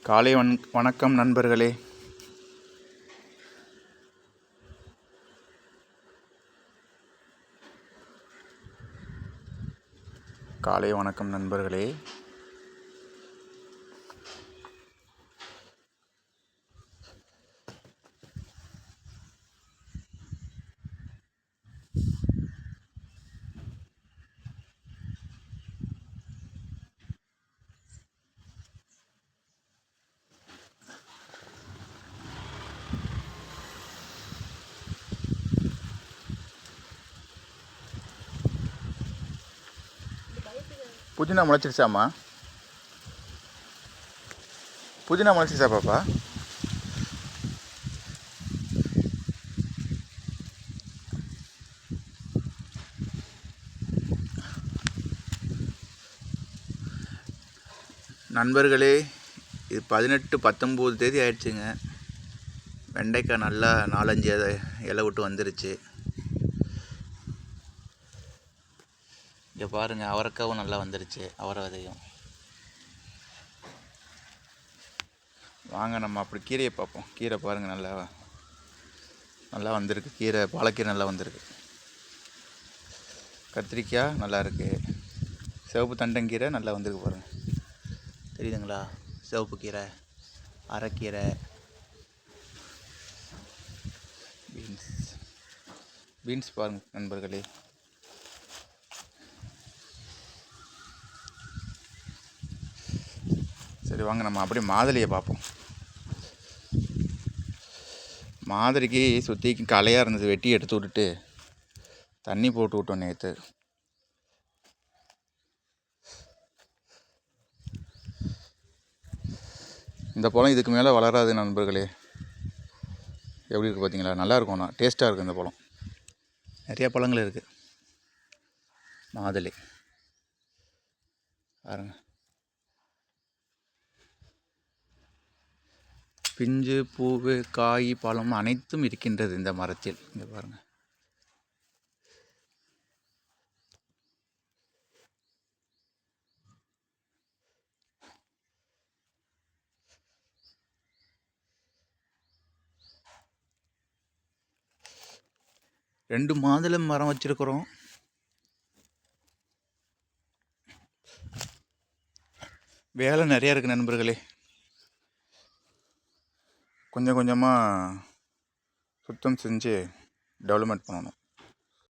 காலை வணக்கம் நண்பர்களே. காலை வணக்கம் நண்பர்களே. புதினா முளைச்சிருச்சாம்மா? புதினா முளைச்சிருச்சா பாப்பா? நண்பர்களே, இது 18-19 தேதி ஆயிடுச்சுங்க. வெண்டைக்காய் நல்லா 4-5 இலை விட்டு வந்துருச்சு. இங்கே பாருங்கள், அவரைக்காவும் நல்லா வந்துருச்சு. அவரை விதையும். வாங்க நம்ம அப்படி கீரையை பார்ப்போம். கீரை பாருங்கள், நல்லா வந்திருக்கு. கீரை பாலக்கீரை நல்லா வந்திருக்கு. கத்திரிக்காய் நல்லா இருக்குது. சிவப்பு தண்டங்கீரை நல்லா வந்திருக்கு பாருங்கள். தெரியுதுங்களா? சிவப்பு கீரை, அரைக்கீரை, பீன்ஸ் பாருங்கள் நண்பர்களே. சரி வாங்க நம்ம அப்படியே மாதுளையை பார்ப்போம். மாதுளைக்கு சுற்றிக்கு களையாக இருந்தது, வெட்டி எடுத்து விட்டுட்டு தண்ணி போட்டு விட்டோம் நேற்று. இந்த பழம் இதுக்கு மேலே வளராது நண்பர்களே. எப்படி இருக்குது பார்த்தீங்களா? நல்லா இருக்கும். நான் டேஸ்ட்டாக இருக்குது. இந்த பழம் நிறையா பழங்கள் இருக்குது. மாதுளை பாருங்க, பிஞ்சு, பூவு, காய், பழம் அனைத்தும் இருக்கின்றது இந்த மரத்தில். இங்கே பாருங்கள். ரெண்டு மாதுளை மரம் வச்சுருக்குறோம். வேலை நிறையா இருக்குது நண்பர்களே. கொஞ்சம் கொஞ்சமாக சுத்தம் செஞ்சு டெவலப்மெண்ட் பண்ணணும்.